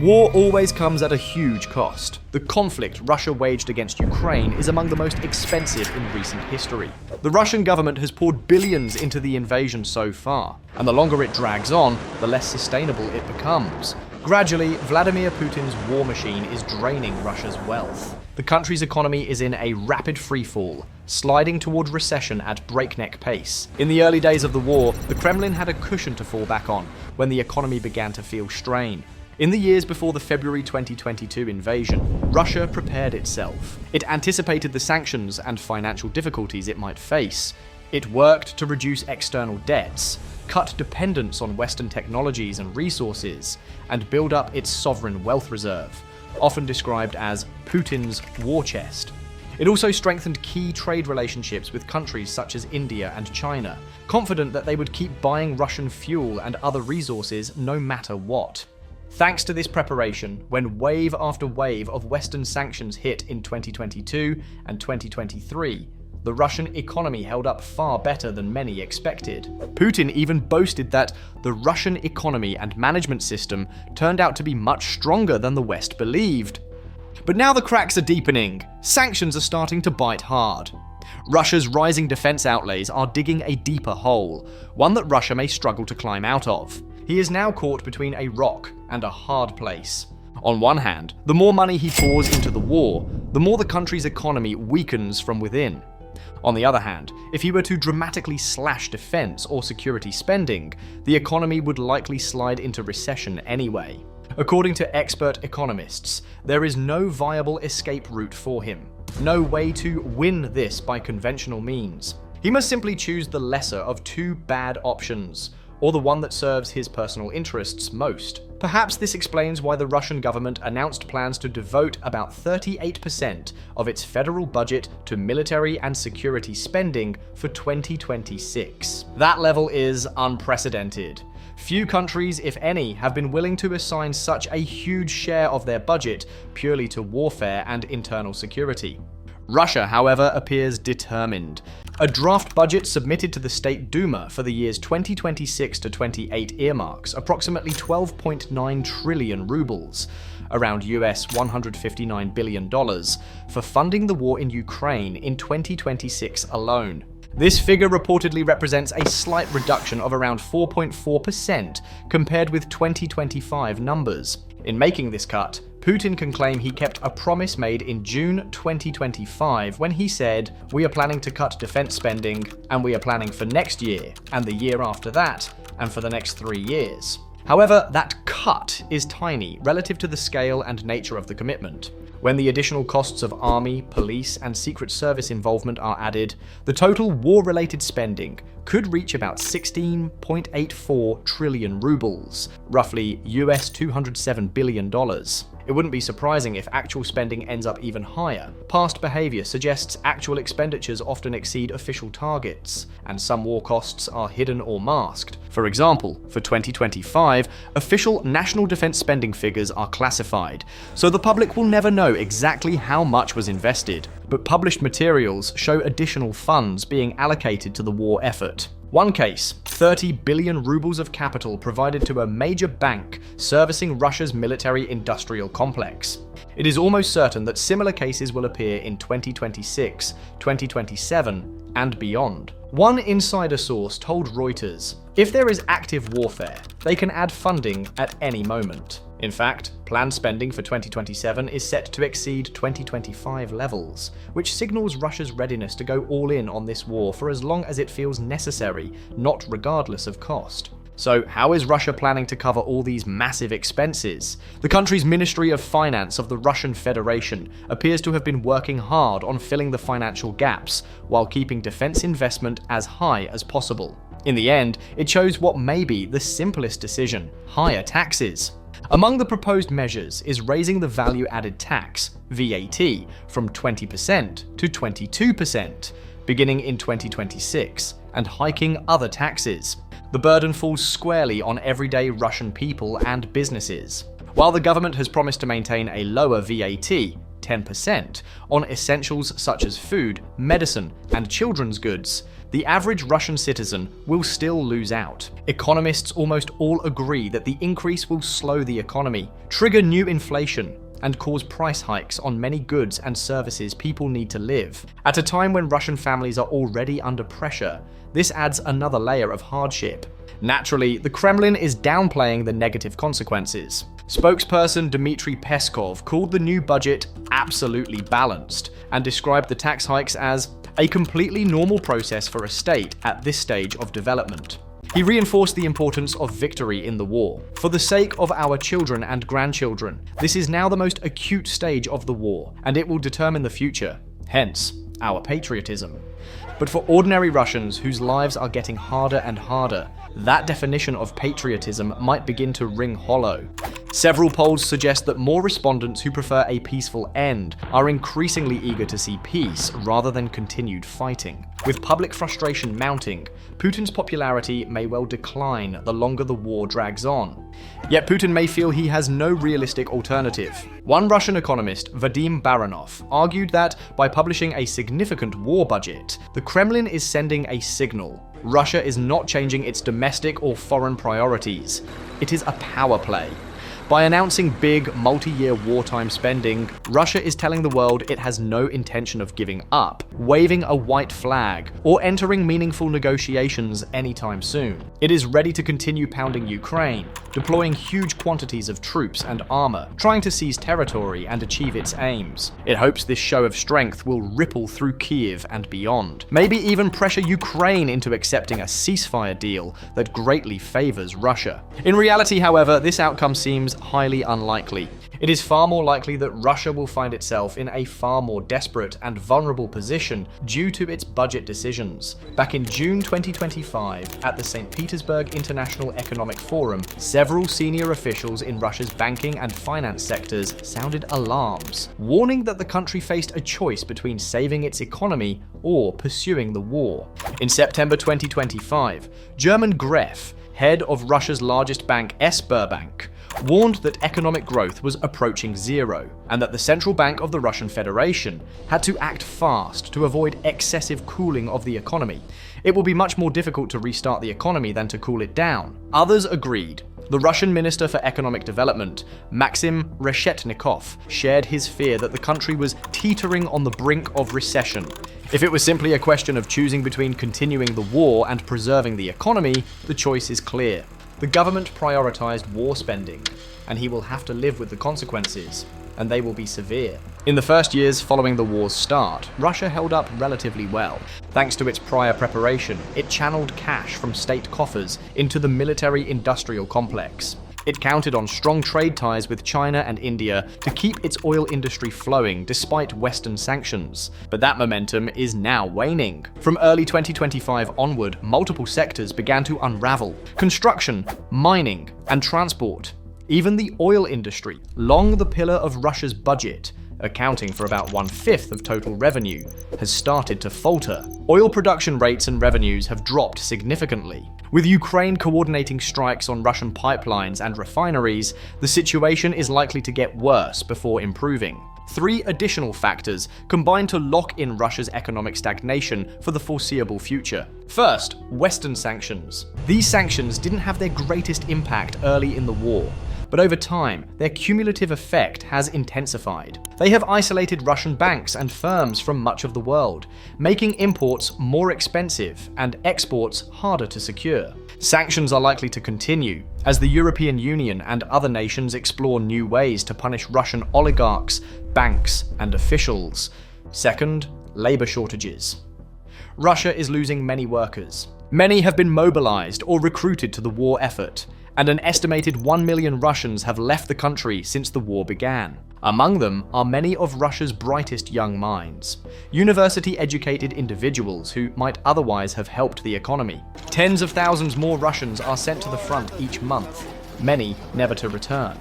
War always comes at a huge cost. The conflict Russia waged against Ukraine is among the most expensive in recent history. The Russian government has poured billions into the invasion so far, and the longer it drags on, the less sustainable it becomes. Gradually, Vladimir Putin's war machine is draining Russia's wealth. The country's economy is in a rapid freefall, sliding toward recession at breakneck pace. In the early days of the war, the Kremlin had a cushion to fall back on when the economy began to feel strain. In the years before the February 2022 invasion, Russia prepared itself. It anticipated the sanctions and financial difficulties it might face. It worked to reduce external debts, cut dependence on Western technologies and resources, and build up its sovereign wealth reserve, often described as Putin's war chest. It also strengthened key trade relationships with countries such as India and China, confident that they would keep buying Russian fuel and other resources no matter what. Thanks to this preparation, when wave after wave of Western sanctions hit in 2022 and 2023, the Russian economy held up far better than many expected. Putin even boasted that the Russian economy and management system turned out to be much stronger than the West believed. But now the cracks are deepening. Sanctions are starting to bite hard. Russia's rising defense outlays are digging a deeper hole, one that Russia may struggle to climb out of. He is now caught between a rock and a hard place. On one hand, the more money he pours into the war, the more the country's economy weakens from within. On the other hand, if he were to dramatically slash defense or security spending, the economy would likely slide into recession anyway. According to expert economists, there is no viable escape route for him, no way to win this by conventional means. He must simply choose the lesser of two bad options, or the one that serves his personal interests most. Perhaps this explains why the Russian government announced plans to devote about 38% of its federal budget to military and security spending for 2026. That level is unprecedented. Few countries, if any, have been willing to assign such a huge share of their budget purely to warfare and internal security. Russia, however, appears determined. A draft budget submitted to the State Duma for the years 2026 to 28 earmarks approximately 12.9 trillion rubles, around US $159 billion, for funding the war in Ukraine in 2026 alone. This figure reportedly represents a slight reduction of around 4.4% compared with 2025 numbers. In making this cut, Putin can claim he kept a promise made in June 2025 when he said, "We are planning to cut defense spending, and we are planning for next year, and the year after that, and for the next 3 years." However, that cut is tiny relative to the scale and nature of the commitment. When the additional costs of army, police, and secret service involvement are added, the total war-related spending could reach about 16.84 trillion rubles, roughly US $207 billion. It wouldn't be surprising if actual spending ends up even higher. Past behavior suggests actual expenditures often exceed official targets, and some war costs are hidden or masked. For example, for 2025, official national defense spending figures are classified, so the public will never know exactly how much was invested. But published materials show additional funds being allocated to the war effort. One case, 30 billion rubles of capital provided to a major bank servicing Russia's military-industrial complex. It is almost certain that similar cases will appear in 2026, 2027, and beyond. One insider source told Reuters, if there is active warfare, they can add funding at any moment. In fact, planned spending for 2027 is set to exceed 2025 levels, which signals Russia's readiness to go all in on this war for as long as it feels necessary, not regardless of cost. So how is Russia planning to cover all these massive expenses? The country's Ministry of Finance of the Russian Federation appears to have been working hard on filling the financial gaps, while keeping defense investment as high as possible. In the end, it chose what may be the simplest decision: higher taxes. Among the proposed measures is raising the value-added tax, VAT, from 20% to 22%, beginning in 2026, and hiking other taxes. The burden falls squarely on everyday Russian people and businesses. While the government has promised to maintain a lower VAT, 10% on essentials such as food, medicine, and children's goods, the average Russian citizen will still lose out. Economists almost all agree that the increase will slow the economy, trigger new inflation, and cause price hikes on many goods and services people need to live. At a time when Russian families are already under pressure, this adds another layer of hardship. Naturally, the Kremlin is downplaying the negative consequences. Spokesperson Dmitry Peskov called the new budget absolutely balanced and described the tax hikes as a completely normal process for a state at this stage of development. He reinforced the importance of victory in the war. For the sake of our children and grandchildren, this is now the most acute stage of the war, and it will determine the future, hence our patriotism. But for ordinary Russians whose lives are getting harder and harder, that definition of patriotism might begin to ring hollow. Several polls suggest that more respondents who prefer a peaceful end are increasingly eager to see peace rather than continued fighting. With public frustration mounting, Putin's popularity may well decline the longer the war drags on. Yet Putin may feel he has no realistic alternative. One Russian economist, Vadim Baranov, argued that by publishing a significant war budget, the Kremlin is sending a signal. Russia is not changing its domestic or foreign priorities. It is a power play. By announcing big, multi-year wartime spending, Russia is telling the world it has no intention of giving up, waving a white flag, or entering meaningful negotiations anytime soon. It is ready to continue pounding Ukraine, deploying huge quantities of troops and armor, trying to seize territory and achieve its aims. It hopes this show of strength will ripple through Kyiv and beyond, maybe even pressure Ukraine into accepting a ceasefire deal that greatly favors Russia. In reality, however, this outcome seems highly unlikely. It is far more likely that Russia will find itself in a far more desperate and vulnerable position due to its budget decisions. Back in June 2025, at the St. Petersburg International Economic Forum, several senior officials in Russia's banking and finance sectors sounded alarms, warning that the country faced a choice between saving its economy or pursuing the war. In September 2025, German Gref, head of Russia's largest bank Sberbank, warned that economic growth was approaching zero, and that the Central Bank of the Russian Federation had to act fast to avoid excessive cooling of the economy. It will be much more difficult to restart the economy than to cool it down. Others agreed. The Russian Minister for Economic Development, Maxim Reshetnikov, shared his fear that the country was teetering on the brink of recession. If it was simply a question of choosing between continuing the war and preserving the economy, the choice is clear. The government prioritized war spending, and he will have to live with the consequences, and they will be severe. In the first years following the war's start, Russia held up relatively well. Thanks to its prior preparation, it channeled cash from state coffers into the military-industrial complex. It counted on strong trade ties with China and India to keep its oil industry flowing despite Western sanctions. But that momentum is now waning. From early 2025 onward, multiple sectors began to unravel. Construction, mining, and transport. Even the oil industry, long the pillar of Russia's budget, accounting for about 1/5 of total revenue, has started to falter. Oil production rates and revenues have dropped significantly. With Ukraine coordinating strikes on Russian pipelines and refineries, the situation is likely to get worse before improving. Three additional factors combine to lock in Russia's economic stagnation for the foreseeable future. First, Western sanctions. These sanctions didn't have their greatest impact early in the war, but over time, their cumulative effect has intensified. They have isolated Russian banks and firms from much of the world, making imports more expensive and exports harder to secure. Sanctions are likely to continue as the European Union and other nations explore new ways to punish Russian oligarchs, banks, and officials. Second, labor shortages. Russia is losing many workers. Many have been mobilized or recruited to the war effort, and an estimated 1 million Russians have left the country since the war began. Among them are many of Russia's brightest young minds, university-educated individuals who might otherwise have helped the economy. Tens of thousands more Russians are sent to the front each month, many never to return.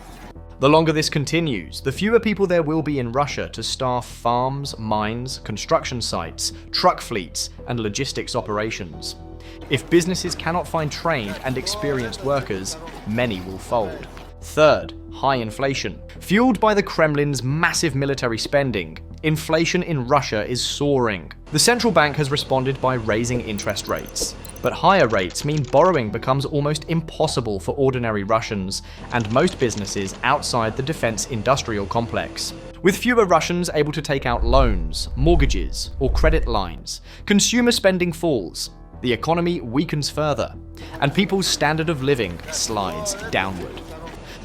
The longer this continues, the fewer people there will be in Russia to staff farms, mines, construction sites, truck fleets, and logistics operations. If businesses cannot find trained and experienced workers, many will fold. Third, high inflation. Fueled by the Kremlin's massive military spending, inflation in Russia is soaring. The central bank has responded by raising interest rates. But higher rates mean borrowing becomes almost impossible for ordinary Russians and most businesses outside the defense industrial complex. With fewer Russians able to take out loans, mortgages, or credit lines, consumer spending falls, the economy weakens further, and people's standard of living slides downward.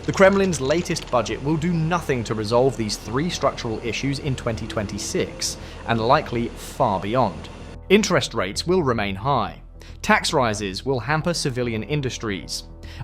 The Kremlin's latest budget will do nothing to resolve these three structural issues in 2026, and likely far beyond. Interest rates will remain high. Tax rises will hamper civilian industries.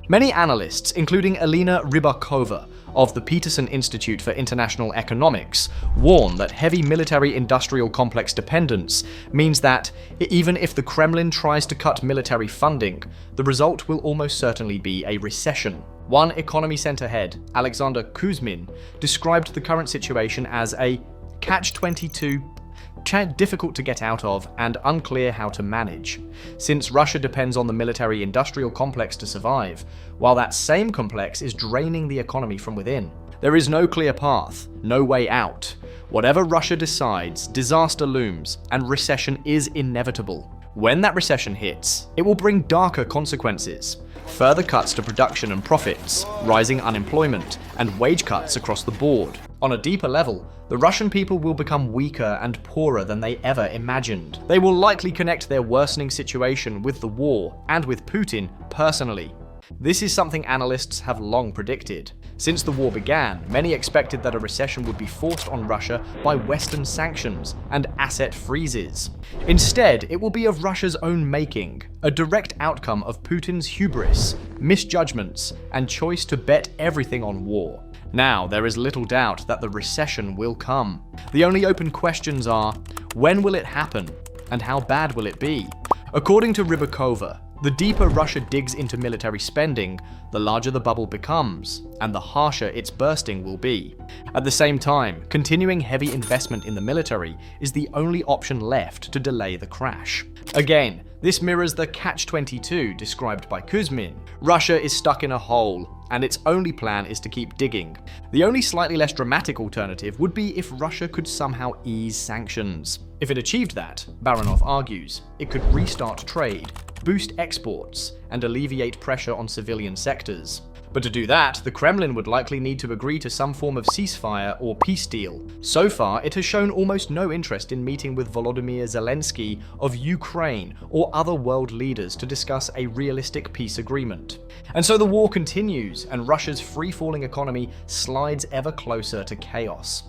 Many analysts, including Alina Rybakova of the Peterson Institute for International Economics, warn that heavy military-industrial complex dependence means that, even if the Kremlin tries to cut military funding, the result will almost certainly be a recession. One economy center head, Alexander Kuzmin, described the current situation as a catch-22, difficult to get out of and unclear how to manage, since Russia depends on the military-industrial complex to survive, while that same complex is draining the economy from within. There is no clear path, no way out. Whatever Russia decides, disaster looms, and recession is inevitable. When that recession hits, it will bring darker consequences. Further cuts to production and profits, rising unemployment, and wage cuts across the board. On a deeper level, the Russian people will become weaker and poorer than they ever imagined. They will likely connect their worsening situation with the war and with Putin personally. This is something analysts have long predicted. Since the war began, many expected that a recession would be forced on Russia by Western sanctions and asset freezes. Instead, it will be of Russia's own making, a direct outcome of Putin's hubris, misjudgments, and choice to bet everything on war. Now, there is little doubt that the recession will come. The only open questions are, when will it happen, and how bad will it be? According to Rybakova, the deeper Russia digs into military spending, the larger the bubble becomes, and the harsher its bursting will be. At the same time, continuing heavy investment in the military is the only option left to delay the crash. Again, this mirrors the catch-22 described by Kuzmin. Russia is stuck in a hole, and its only plan is to keep digging. The only slightly less dramatic alternative would be if Russia could somehow ease sanctions. If it achieved that, Baranov argues, it could restart trade, boost exports, and alleviate pressure on civilian sectors. But to do that, the Kremlin would likely need to agree to some form of ceasefire or peace deal. So far, it has shown almost no interest in meeting with Volodymyr Zelensky of Ukraine or other world leaders to discuss a realistic peace agreement. And so the war continues, and Russia's free-falling economy slides ever closer to chaos.